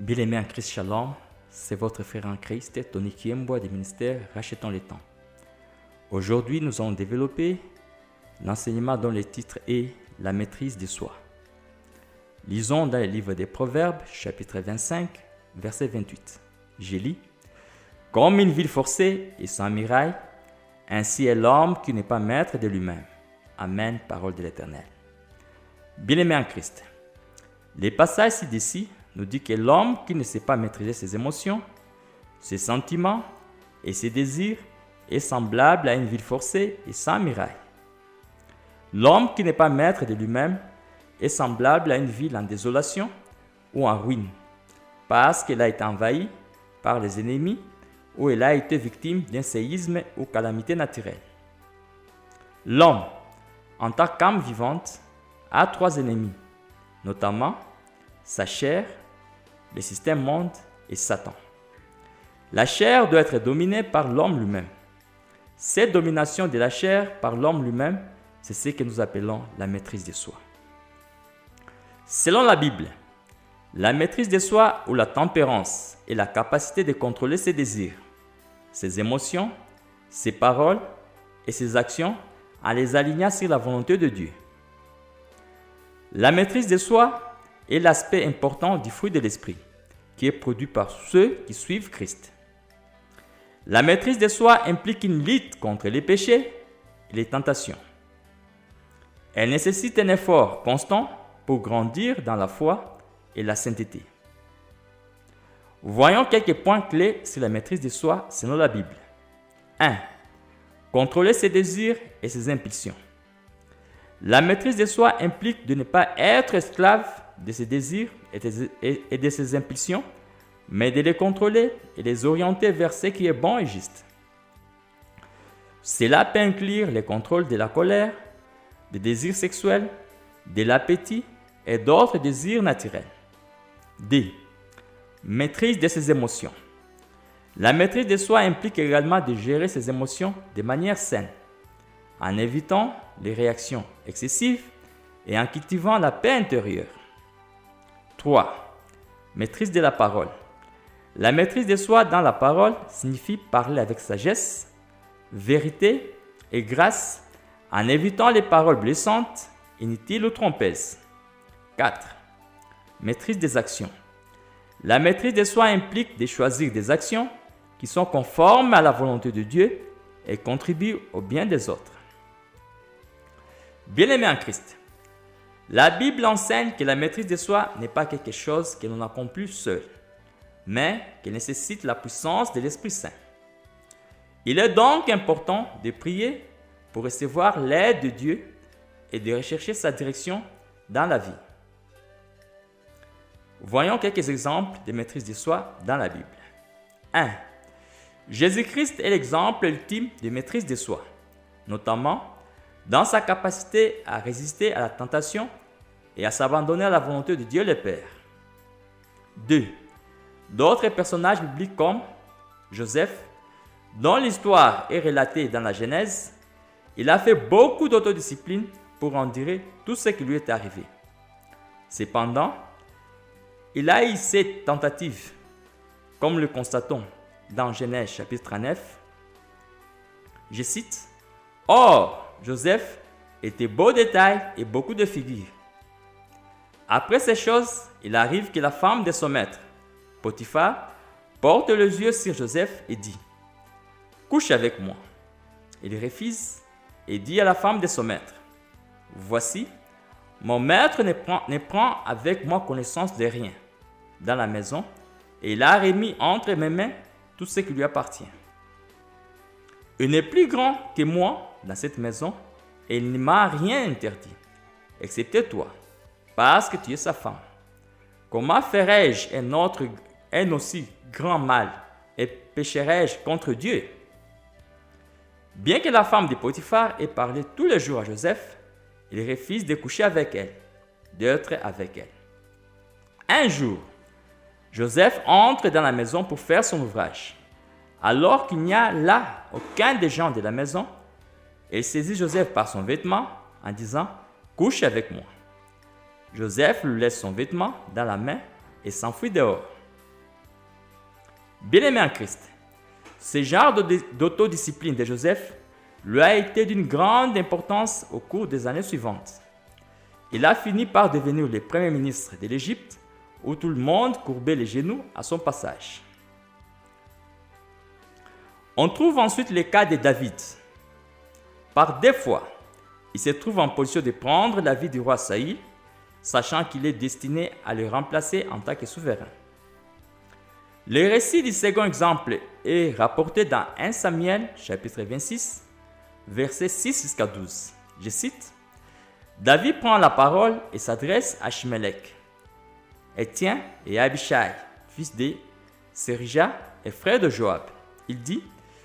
Bien-aimés en Christ Shalom, c'est votre frère en Christ, Tony Kiembois du ministère Rachetons le temps. Aujourd'hui, nous allons développer l'enseignement dont le titre est La maîtrise de soi. Lisons dans le livre des Proverbes, chapitre 25, verset 28. Je lis « Comme une ville forcée et sans muraille, ainsi est l'homme qui n'est pas maître de lui-même. » Amen, parole de l'Éternel. Bien-aimés en Christ, les passages ci-dessous nous dit que l'homme qui ne sait pas maîtriser ses émotions, ses sentiments et ses désirs est semblable à une ville forcée et sans muraille. L'homme qui n'est pas maître de lui-même est semblable à une ville en désolation ou en ruine, parce qu'elle a été envahie par les ennemis ou elle a été victime d'un séisme ou calamité naturelle. L'homme, en tant qu'âme vivante, a trois ennemis, notamment sa chair, le système monde et Satan. La chair doit être dominée par l'homme lui-même. Cette domination de la chair par l'homme lui-même, c'est ce que nous appelons la maîtrise de soi. Selon la Bible, la maîtrise de soi ou la tempérance est la capacité de contrôler ses désirs, ses émotions, ses paroles et ses actions en les alignant sur la volonté de Dieu. La maîtrise de soi est l'aspect important du fruit de l'esprit, qui est produit par ceux qui suivent Christ. La maîtrise de soi implique une lutte contre les péchés et les tentations. Elle nécessite un effort constant pour grandir dans la foi et la sainteté. Voyons quelques points clés sur la maîtrise de soi selon la Bible. 1. Contrôler ses désirs et ses impulsions. La maîtrise de soi implique de ne pas être esclave de ses désirs et de ses impulsions, mais de les contrôler et les orienter vers ce qui est bon et juste. Cela peut inclure le contrôle de la colère, des désirs sexuels, de l'appétit et d'autres désirs naturels. 2. Maîtrise de ses émotions. La maîtrise de soi implique également de gérer ses émotions de manière saine, en évitant les réactions excessives et en cultivant la paix intérieure. 3. Maîtrise de la parole. La maîtrise de soi dans la parole signifie parler avec sagesse, vérité et grâce en évitant les paroles blessantes, inutiles ou trompeuses. 4. Maîtrise des actions. La maîtrise de soi implique de choisir des actions qui sont conformes à la volonté de Dieu et contribuent au bien des autres. Bien-aimés en Christ, la Bible enseigne que la maîtrise de soi n'est pas quelque chose que l'on accomplit seul, mais qu'elle nécessite la puissance de l'Esprit Saint. Il est donc important de prier pour recevoir l'aide de Dieu et de rechercher sa direction dans la vie. Voyons quelques exemples de maîtrise de soi dans la Bible. 1. Jésus-Christ est l'exemple ultime de maîtrise de soi, notamment dans sa capacité à résister à la tentation et à s'abandonner à la volonté de Dieu le Père. 2. D'autres personnages bibliques comme Joseph, dont l'histoire est relatée dans la Genèse, il a fait beaucoup d'autodiscipline pour endurer tout ce qui lui est arrivé. Cependant, il a eu cette tentative, comme le constatons dans Genèse chapitre 9. Je cite, « Or, Joseph était beau de taille et beaucoup de figure. Après ces choses, il arrive que la femme de son maître, Potiphar, porte les yeux sur Joseph et dit « Couche avec moi. » Il refuse et dit à la femme de son maître « Voici, mon maître ne prend avec moi connaissance de rien dans la maison et il a remis entre mes mains tout ce qui lui appartient. Il n'est plus grand que moi dans cette maison et il ne m'a rien interdit, excepté toi, parce que tu es sa femme. Comment ferais-je un aussi grand mal et pécherais-je contre Dieu? » Bien que la femme de Potiphar ait parlé tous les jours à Joseph, il refuse de coucher avec elle, d'être avec elle. Un jour, Joseph entre dans la maison pour faire son ouvrage. Alors qu'il n'y a là aucun des gens de la maison, il saisit Joseph par son vêtement en disant « Couche avec moi ». Joseph lui laisse son vêtement dans la main et s'enfuit dehors. Bien-aimé en Christ, ce genre d'autodiscipline de Joseph lui a été d'une grande importance au cours des années suivantes. Il a fini par devenir le premier ministre de l'Égypte où tout le monde courbait les genoux à son passage. On trouve ensuite le cas de David. Par deux fois, il se trouve en position de prendre la vie du roi Saül, sachant qu'il est destiné à le remplacer en tant que souverain. Le récit du second exemple est rapporté dans 1 Samuel, chapitre 26, versets 6 jusqu'à 12. Je cite, « David prend la parole et s'adresse à Achimelech, Étienne et Abishai, fils de Sérija et frère de Joab. Il dit,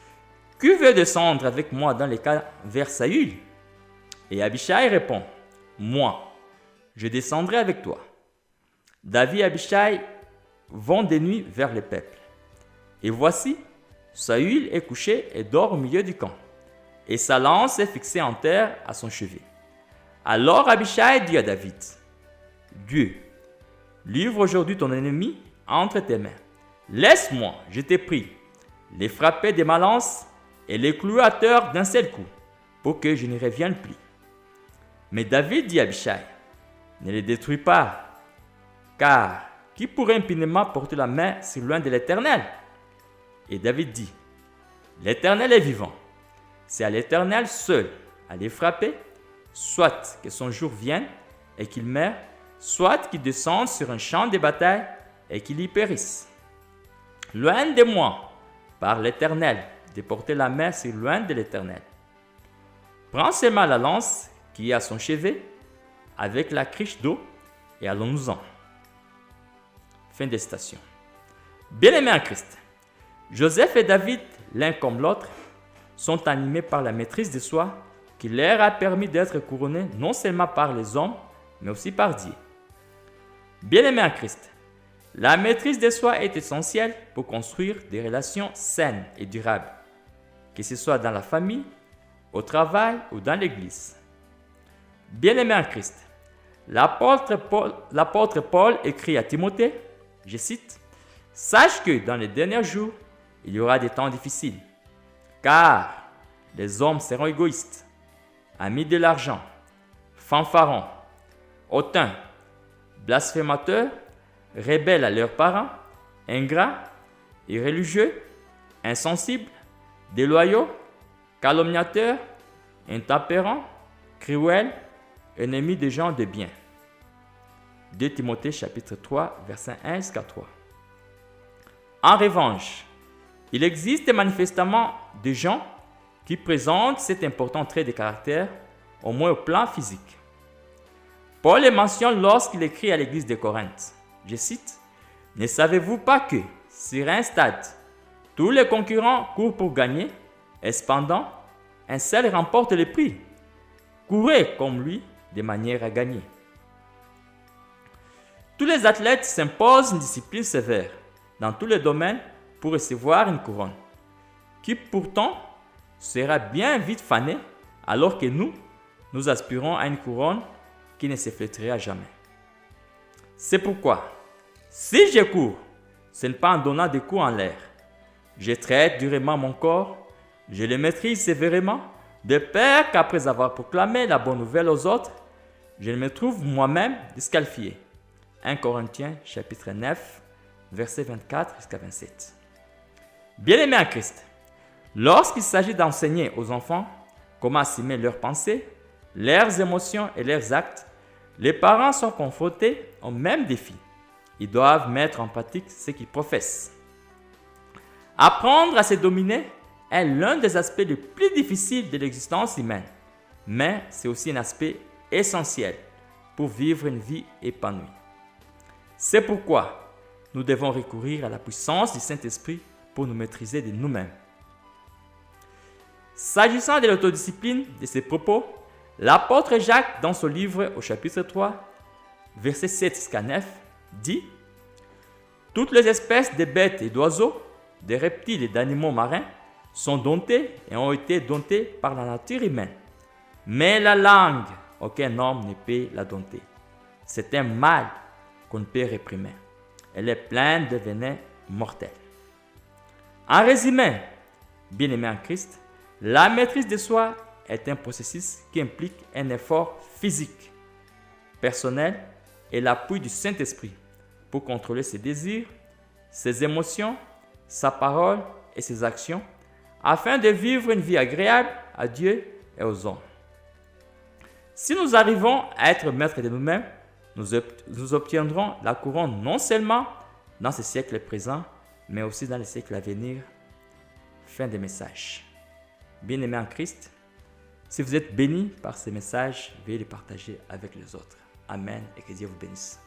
« Qui veut descendre avec moi dans les cas vers Saül ?» Et Abishai répond, « Moi, je descendrai avec toi. » David et Abishai vont de nuit vers le peuple. Et voici, Saül est couché et dort au milieu du camp, et sa lance est fixée en terre à son chevet. Alors Abishai dit à David, « Dieu, livre aujourd'hui ton ennemi entre tes mains. Laisse-moi, je t'ai pris, les frapper de ma lance et les clouer à terre d'un seul coup, pour que je ne revienne plus. » Mais David dit à Abishai, « Ne les détruis pas, car qui pourrait impunément porter la main sur l'un de l'Éternel ?» Et David dit, « L'Éternel est vivant. C'est à l'Éternel seul à les frapper, soit que son jour vienne et qu'il meure, soit qu'il descende sur un champ de bataille et qu'il y périsse. Loin de moi, par l'Éternel, de porter la main sur loin de l'Éternel. Prends seulement la lance qui est à son chevet, avec la criche d'eau, et allons-nous-en. » Fin de citation. Bien-aimés en Christ, Joseph et David, l'un comme l'autre, sont animés par la maîtrise de soi qui leur a permis d'être couronnés non seulement par les hommes, mais aussi par Dieu. Bien-aimés en Christ, la maîtrise de soi est essentielle pour construire des relations saines et durables, que ce soit dans la famille, au travail ou dans l'Église. Bien-aimés en Christ, l'apôtre Paul écrit à Timothée, je cite, « Sache que dans les derniers jours, il y aura des temps difficiles, car les hommes seront égoïstes, amis de l'argent, fanfarons, hautains, blasphémateurs, rebelles à leurs parents, ingrats, irréligieux, insensibles, déloyaux, calomniateurs, intempérants, cruels, ennemis des gens de bien. » 2 Timothée chapitre 3, verset 1 jusqu'à 3. En revanche, il existe manifestement des gens qui présentent cet important trait de caractère, au moins au plan physique. Paul le mentionne lorsqu'il écrit à l'église de Corinthe. Je cite, « Ne savez-vous pas que, sur un stade, tous les concurrents courent pour gagner, et cependant, un seul remporte le prix. Courez comme lui de manière à gagner. » Tous les athlètes s'imposent une discipline sévère dans tous les domaines pour recevoir une couronne, qui pourtant sera bien vite fanée, alors que nous aspirons à une couronne qui ne se flétrira jamais. C'est pourquoi, si je cours, ce n'est pas en donnant des coups en l'air. Je traite durement mon corps, je le maîtrise sévèrement, de peur qu'après avoir proclamé la bonne nouvelle aux autres, je ne me trouve moi-même disqualifié. 1 Corinthiens chapitre 9, versets 24 jusqu'à 27. Bien-aimés en Christ, lorsqu'il s'agit d'enseigner aux enfants comment assumer leurs pensées, leurs émotions et leurs actes, les parents sont confrontés au même défi. Ils doivent mettre en pratique ce qu'ils professent. Apprendre à se dominer est l'un des aspects les plus difficiles de l'existence humaine, mais c'est aussi un aspect essentiel pour vivre une vie épanouie. C'est pourquoi nous devons recourir à la puissance du Saint-Esprit pour nous maîtriser de nous-mêmes. S'agissant de l'autodiscipline de ces propos, l'apôtre Jacques, dans son livre au chapitre 3, versets 7 jusqu'à 9, dit « Toutes les espèces de bêtes et d'oiseaux, de reptiles et d'animaux marins sont domptées et ont été domptées par la nature humaine. Mais la langue, aucun homme ne peut la dompter. C'est un mal qu'on ne peut réprimer. Elle est pleine de venin mortel. » En résumé, bien-aimé en Christ, la maîtrise de soi est un processus qui implique un effort physique, personnel et l'appui du Saint-Esprit pour contrôler ses désirs, ses émotions, sa parole et ses actions afin de vivre une vie agréable à Dieu et aux hommes. Si nous arrivons à être maîtres de nous-mêmes, nous obtiendrons la couronne non seulement dans ce siècle présent, mais aussi dans les siècles à venir. Fin des messages. Bien-aimés en Christ, si vous êtes bénis par ces messages, veuillez les partager avec les autres. Amen et que Dieu vous bénisse.